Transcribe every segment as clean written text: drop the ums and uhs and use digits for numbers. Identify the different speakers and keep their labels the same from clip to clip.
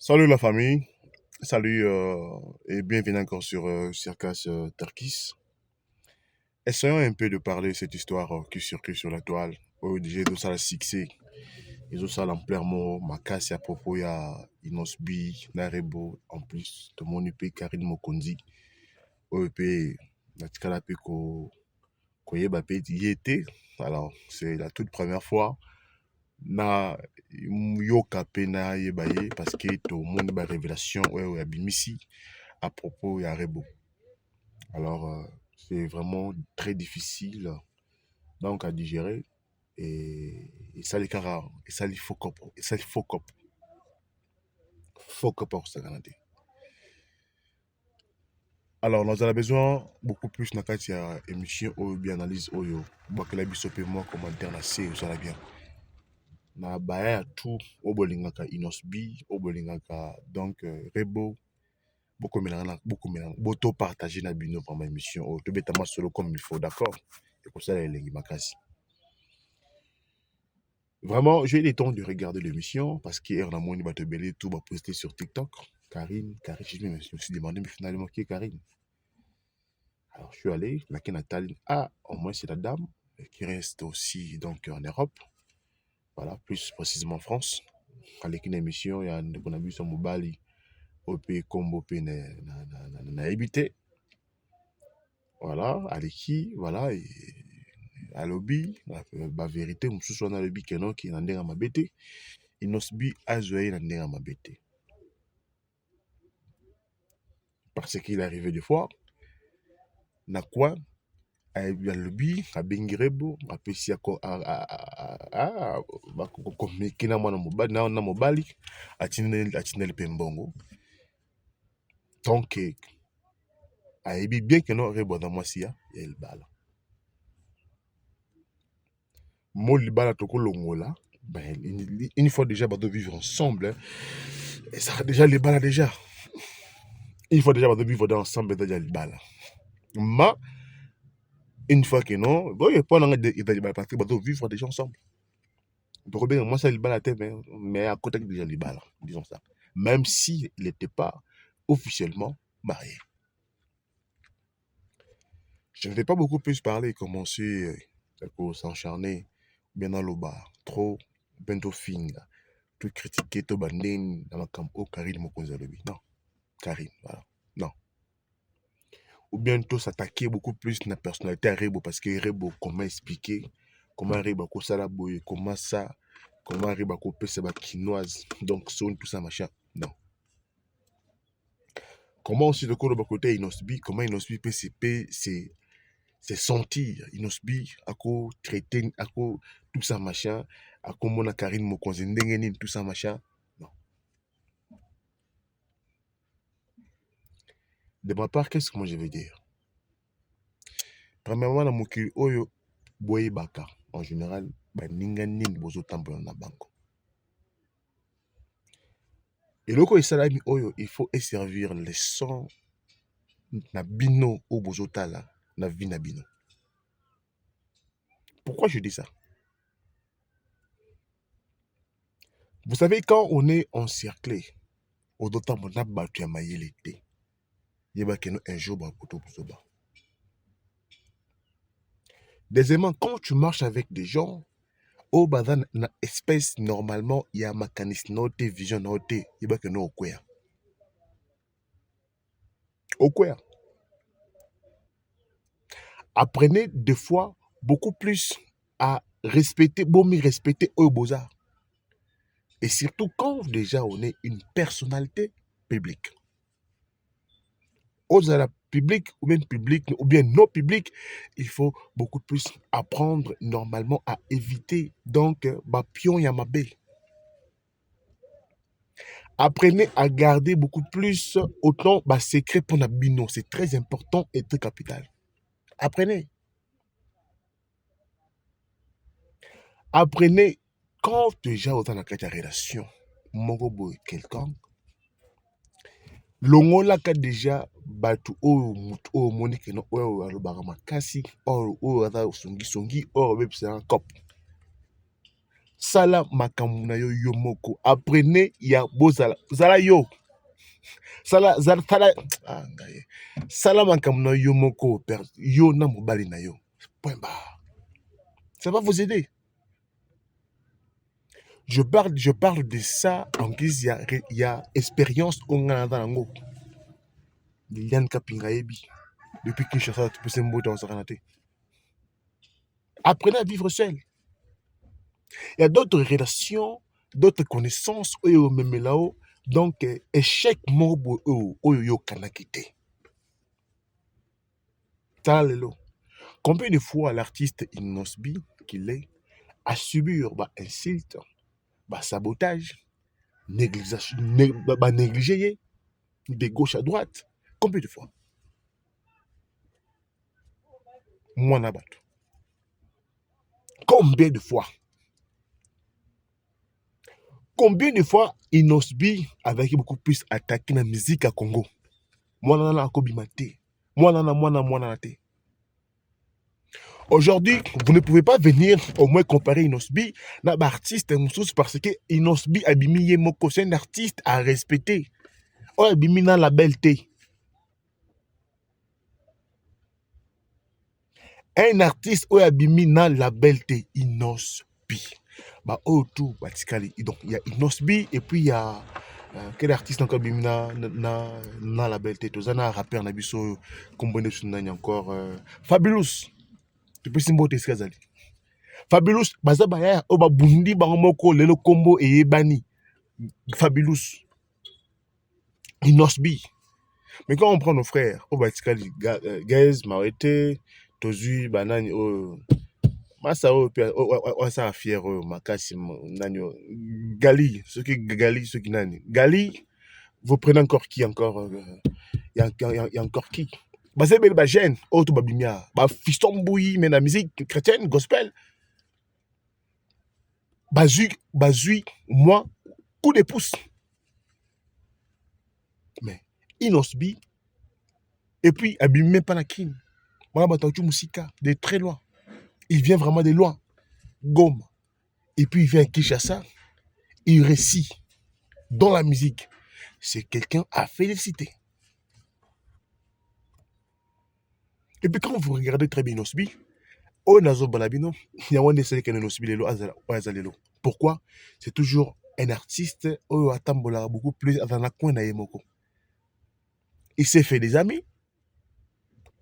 Speaker 1: Salut la famille, salut et bienvenue encore sur Circus Turkis. Essayons un peu de parler de cette histoire qui circule sur la toile. Oh, déjà, tout ça, le succès, et tout ça, l'ampleur, ma casse à propos, il y a Inosbi, Narebo, en plus, de mon EP, Karine Mokondi, OEP, Natikala Peko, Koyeba Pe, y était. Alors, c'est la toute première fois. Na yoka pe na yebaye parce que tout le monde a révélation ouais abimisi à propos ya Rebo. Alors c'est vraiment très difficile donc à digérer et ça les cara et ça les faut cop pour ça canadien. Alors nous avons besoin beaucoup plus na kati ya émission ou bien analyse oyo bakela biso pe moi commentaire na c'est ça la bien. Na baya ya tout obolingaka Inosbi obolingaka donc Rebo beaucoup mélange beaucoup mélange boto partager na bino vraiment émission oh to betama solo comme il faut d'accord et pour ça les lengi makasi vraiment j'ai eu le temps de regarder l'émission parce qu'hier la moine va te belé tout va poster sur TikTok. Karine je me suis demandé mais finalement qui est Karine. Alors je suis allé la Nathalie ah au moins c'est la dame qui reste aussi donc en Europe, voilà, plus précisément en France. Avec une émission il y a un abus sur mobile au pays combo pe na habité. Voilà, Aleki, voilà, et à lobby, la vérité, mosusu wana lobby keno ki na ndenge mabe te, Inosbi azwai na ndenge mabe te. Parce qu'il est arrivé des fois, na quoi, à lobby, à Bengirebo, à Pessi komekina mwana mobali, na mobali, à Tinel Pembongo. Donc, à ebi bien que non rebo dans moi si ya el bala. Mo libala toko longola. Ben, une fois déjà, de vivre ensemble, hein, et ça déjà les balles déjà. Une fois déjà, de vivre ensemble, déjà les balles. Mais, une fois que non, bon, il n'y a pas de balles parce que de vivre déjà ensemble. Donc, bien, moi, ça les balles à tête, mais à côté déjà les balles, disons ça. Même s'il n'était pas officiellement marié. Je ne vais pas beaucoup plus parler, commencer à s'encharner, bien dans le bas, trop, bientôt fin, tout critiquer, tout bandine, dans la camp, oh, Karine Mokonzalobi. Non. Karine, voilà. Non. Ou bientôt s'attaquer beaucoup plus à la personnalité à Rebo, parce que Rebo, comment expliquer, comment Rebo a ça la boye, comment ça, comment Rebo a coupé sa quinoise, donc son, tout ça, machin. Non. Comment aussi de côté Inosbi, comment Inosbi peut c'est sentir, Inosbi, à quoi traiter, à quoi tout ça, machin, à quoi mon Karine Mokonze, tout ça, machin. Non. De ma part, qu'est-ce que moi je veux dire? Premièrement, na mokili oyo boye baka en général baninga nini bozotambola na bango eloko esalami oyo il faut servir les sons na bino oyo bozotala na vie na bino. Pourquoi je dis ça? Vous savez, quand on est encerclé ozotambola na bato ya mayele te yebakeno un jour bakoto bozoba. Deuxièmement, quand tu marches avec des gens au bazan na espèce normalement il y a mécanisme note vision note yebakeno okwea. Okwea. Apprenez des fois beaucoup plus à respecter, respecter Oyoboza. Et surtout quand déjà on est une personnalité publique. Aux la public ou bien non public, il faut beaucoup plus apprendre normalement à éviter donc pion yamabe. Apprenez à garder beaucoup plus autant secret pour Nabino. C'est très important et très capital. Apprenez. Apprenez quand déjà autant dans la relation, mon quelqu'un, longola ka déjà batu o monique no o alobara makasi o ata songi o bebisa un cop. Sala makambo na yo yo moko. Apprenez ya bozala. Zala yo. Sala zala sala ah ngaye. Sala makambo na yo moko yo na mobali na yo. Point barre. Ça va vous aider. Je parle de ça en guise il y a expérience au Canada nango. Liliane Kapinga Ebi. Depuis Kinshasa, tu peux se mboter en Saranate. Apprenez à vivre seul. Il y a d'autres relations, d'autres connaissances, même là-haut. Donc, échec morbo yo kanakite. Talelo. Combien de fois l'artiste Inosbi, qu'il est, a subi insulte, sabotage, négligé, de gauche à droite. Combien de fois? Moi, Nabato. Combien de fois? Combien de fois Inosbi avait beaucoup plus attaqué la musique à Congo? Moi, nana akobimate. Moi, nana te. Aujourd'hui, vous ne pouvez pas venir au moins comparer Inosbi à un artiste parce que Inosbi Abimi Yemoko, c'est un artiste à respecter. Oh, Abimi na la belleté. Un artiste où Abimi na la belleté, Inosbi. Bah, oh, tout, batikali. Donc, il y a Inosbi et puis il y a quel artiste encore Abimi na la belleté. Tous un rappeur, Nabiso, combiné sur encore Fabulous. Tu peux s'imboter ce qu'il Fabulous, bazabaya, oba bundi bangomoko lelo combo et ebani. Fabulous. Inosbi. Mais quand on prend nos frères, oba tikali, Gaze, Mawete, Tozu, Banani, Masa, ça fier, Makasi, Nanyo, Gali, ceux qui nani. Gali, vous prenez encore qui encore? Il y a encore qui? Bazabel Bajen, Oto Babimia, Fiston Bouyi, mais la musique chrétienne, gospel. Bazui, moi, coup de pouce. Mais Inosbi, et puis Abimé Panakin, moi, Musika, de très loin. Il vient vraiment de loin. Goma. Et puis il vient à Kinshasa, il récite dans la musique. C'est quelqu'un à féliciter. Et puis quand vous regardez très bien Inosbi, pourquoi? C'est toujours un artiste beaucoup plus dans la coin d'Ayemoko. Il s'est fait des amis.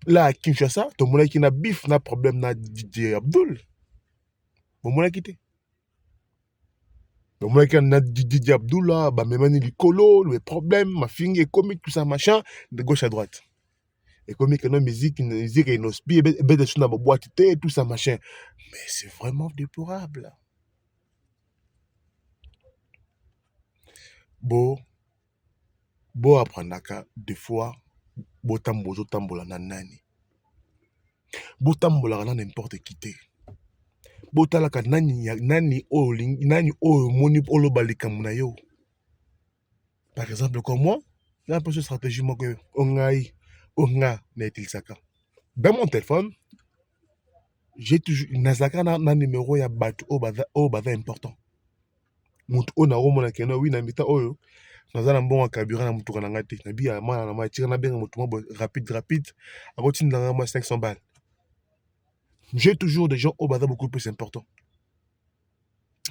Speaker 1: Là, à Kinshasa, tout le monde qui a bif, n'a problème, n'a DJ Abdul. Bon, mon quitté. Donc, moi, qui a DJ Abdul, là, bah, même les colo, les problèmes, ma fille est comique, tout ça, machin, de gauche à droite. Et comique, non, musique, et nos spies, et de son boîte, tout ça, machin. Mais c'est vraiment déplorable. Bon, apprendre des fois, tambola nanani. Tambola na n'importe qui te. Botalaka nani o moni olo balika muna yo. Par exemple, comme moi, j'ai un peu de stratégie que onga netilsaka. Dans mon téléphone, j'ai toujours nazaka na numéro ya batu o bada important. Mutu ona o mona kena wi na mita oyo. Nazana mbonga kabira na mutu kana ngate. Na biya mana na ma tira na benga mutu mo rapide. Akotinda na ma 500 balles. J'ai toujours des gens au bada beaucoup plus important.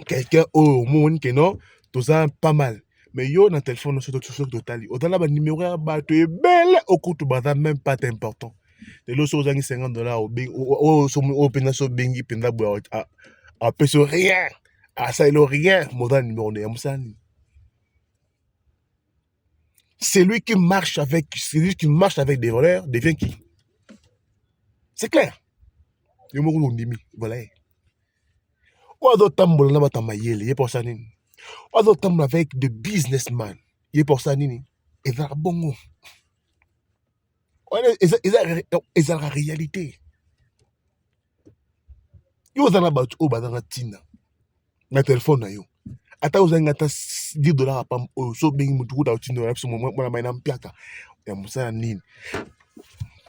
Speaker 1: Quelqu'un au monde qui non, tout ça pas mal. Mais yo na téléphone sur total. Au dans la numéro ya bato e belle au coup tout bada même pas important. De l'eau sur $50 au pena so bengi penda bo a peso rien. A ça il rien, modal numéro de Amsani. Celui qui marche avec des voleurs devient qui? C'est clair. Yo mo ko ndimi, voilà. Oado tambola na bata mayele, ye pour ça nini. Oado tambola avec des businessmen, ye pour ça nini. Et ça bongo. C'est la réalité. Yo zana batu o badana tina. Na téléphone na yo. Ata uzanga ta $10 pam so bengi mutu kuta tina so mo na maina mpiaka. Ya musana nini.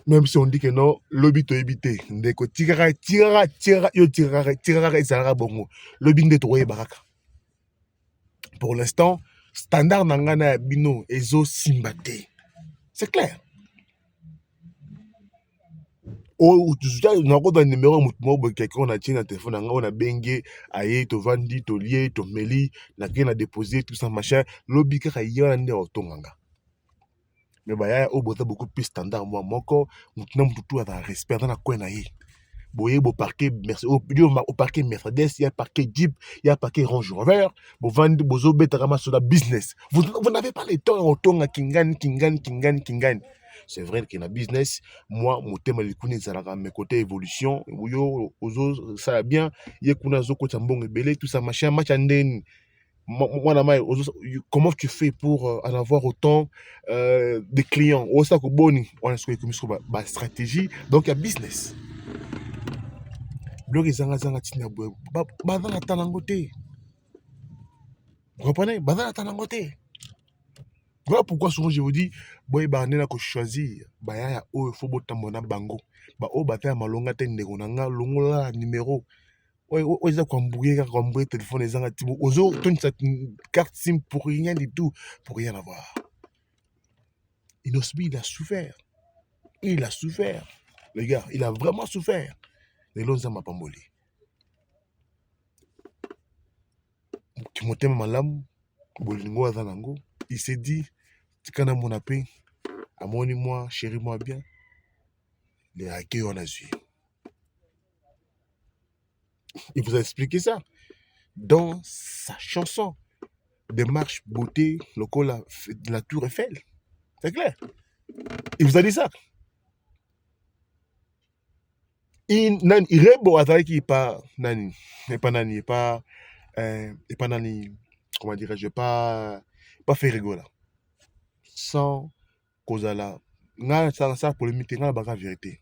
Speaker 1: Même si on dit que non, lobby to éviter. Ndeko, tirara, ezalaka bongo. Lobby nde to baraka. Pour l'instant, standard nangana ya bino, ezo simbate. C'est clair. Nakoda numéro mutu moko quelqu'un on a tient na téléphone nanga on a bengue aye to vandi to lié to meli na ke na déposer tout ça machin lobby kaka yona nde otonganga mais baya o bota beaucoup plus standard moi moko mutu na mutu tu ata respect na ko na ye boye bo parquet merci au parquet Mercedes ya parquet Jeep ya parquet Range Rover bo vandi bozo betaka masoda business vous n'avez pas le temps otonga kingani. C'est vrai que na business, moi, mon thème est à mes côtés évolution, ça va bien, il y a zoko tambong belé, tout ça, machin, machin, comment tu fais pour en avoir autant de clients? On a ce que stratégie, donc il y a business. Vous comprenez? Voilà pourquoi souvent je vous dis, boy banena ko choisir, baya ya o faut botamona bango. Ba o bata malonga te ndeko nanga longola numéro. O eza kwambuye téléphone ezanga tibo. Ozo toni sa carte SIM pour rien du tout, pour rien avoir. Inosbi il a souffert. Il a souffert. Les gars, il a vraiment souffert. Les lonza mapamboli. Kimotema malam, bolingo azanango, il s'est dit kana mon appel. Amoni-moi, chéris-moi bien. Les hackers on a su. Il vous a expliqué ça dans sa chanson Démarche beauté, le col de la Tour Eiffel. C'est clair. Il vous a dit ça. Il rebo ataki pas nani, et pas nani, et pas nani, comment dirais-je, pas fait rigoler. Sans cause là, nga ça polémique, nga la vérité.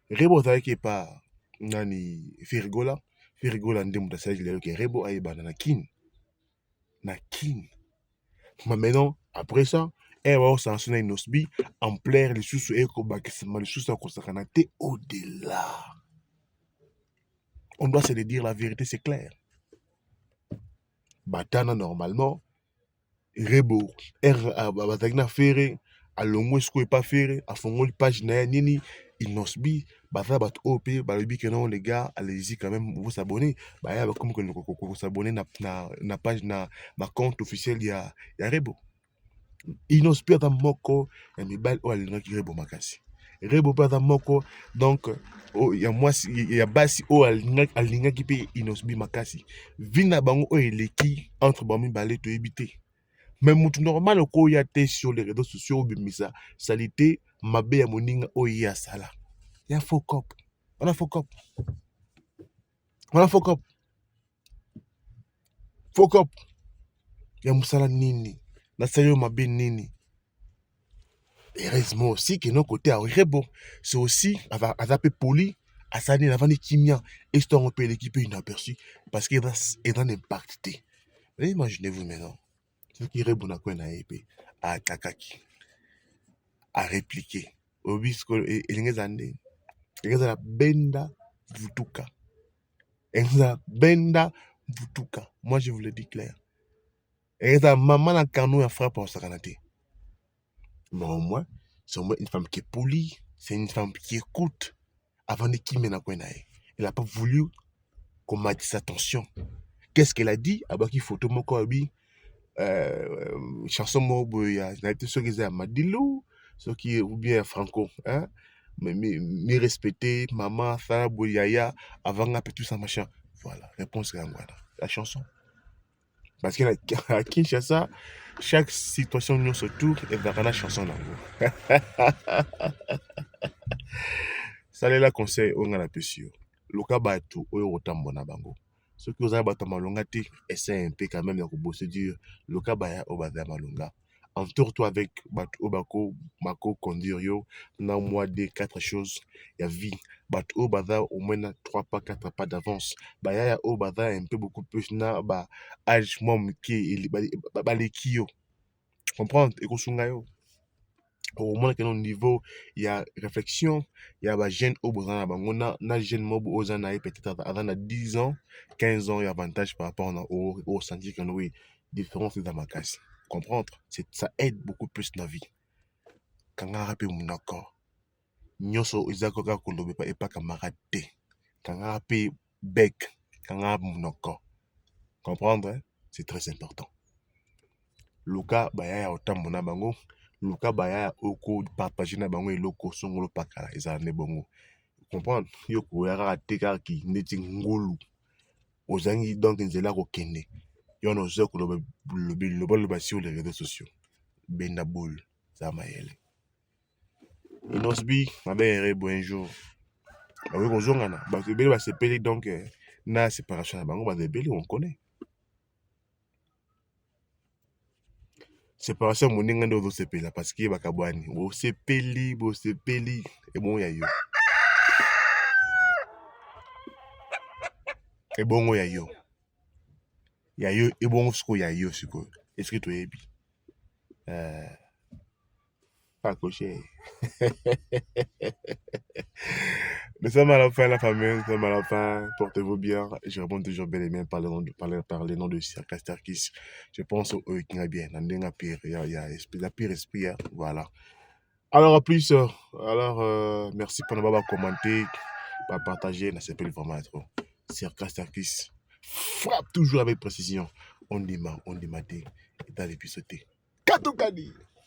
Speaker 1: Rebo ataki pas nani, fait rigoler ndemu ta sage le que rebo aïba na kin. Mais maintenant, après ça, elle va sanctionner une osbi, en plaire les sous et les sous au-delà. On doit se le dire la vérité, c'est clair. Batana normalement, Rebo, Batagna Ferré, à l'ongo ce n'est pas ferré, à fond page nini, inosbi, bata bat OP, balobi que non les gars, allez-y quand même, vous abonner. Bah ya comme que vous s'abonner na page na compte officiel il y a Rebo. Inosbi ata moko ya mibali o alingaki Rebo makasi. Rebo ata moko donc ya mwasi ya basi o alingaki pe inosbi makasi. Vina bango o eleki entre ba mibali to ebité. Mais mutu normal ko ya te sur les réseaux sociaux bimisa salité mabe ya moninga o ya sala. Ya faux cop. On a faux cop. Faux cop. Ya musala nini. Na sayo mabe nini. Heureusement aussi que nos côtés à Rebo, c'est aussi à zapper poli, à s'aller avant les kimia, et c'est un peu l'équipe inaperçue parce qu'il est dans l'impact. Mais imaginez-vous maintenant, ce qui Rebo n'a quoi épée, à attaquer, à répliquer, au bisco et les années, les la benda vutuka, et la benda vutuka. Moi je vous le dis clair. Et la maman a canou à frappe en sacanate. Mais au moins, c'est une femme qui est polie, c'est une femme qui écoute avant de qui mène à quoi. Elle n'a pas voulu qu'on m'a dit attention. Qu'est-ce qu'elle a dit? Ah bah qu'il faut tout mon corps, chanson moi, il y a été ceux qui à Madilou, ceux qui ou bien Franco, hein, mais respecter maman, ça, Boyaya, avant un peu tout ça machin. Voilà, réponse à la chanson. Parce qu'à Kinshasa, chaque situation nous se tourne et vers la chanson là. Ça là conseil on a la pesure. Loka batu oyo rotambo na bango. Ce que vous avez batu malonga te, essaie un peu quand même de bosser dur. Loka baya obada malonga. Entoure-toi avec batu obako mako conduire yo na moi des 4 choses. Il y a vie. Batu obada au moins 3 pas 4 pas d'avance. Baya ya obada un peu beaucoup plus na ba âge moi mki ba les kio. Comprendre et kosunga yo. Au moins que au niveau il y a réflexion il y a jeune au bras na jeune mob aux années peut-être avant 10 ans 15 ans il y a avantage par rapport au senti que oui différence dans ma casse comprendre c'est ça aide beaucoup plus la vie quand on rappelle mon accord nyoso izako ka kolobe pa epa camarade te quand on rappelle bec quand on rappelle mon accord comprendre hein? C'est très important luka baya ya otambo na bango luka baya oko partager na bango eloko songolo pakala ezala ne bongo comprendre yo koya kaka te kaka ki neti ngolu ozangi donc nzela kokende yo wana oza koloba loba sur les réseaux sociaux benda boule za mayele inosbi mabeyere bo un jour bakoki kozongana bato ebele basepeli donc na séparation na bango bato ebele on connaît séparation moninga nde ozosepela parce que bakabwani bosepeli ebongo ya yo ebongo ya yo ebongo sikoyo ya yo sikoyo eske toyebi accroché. Nous sommes à la fin, la famille, nous sommes à la fin. Portez-vous bien. Je réponds toujours bel et bien par le nom de Circas Tarkis. Je pense au qui va bien. Il y a la pire esprit. Hein. Voilà. Alors, à plus. Merci pour nous avoir commenté, pour partager. C'est pas le format trop. Circas Tarkis frappe toujours avec précision. On dit dit. Et dans l'épisode. Katukadi.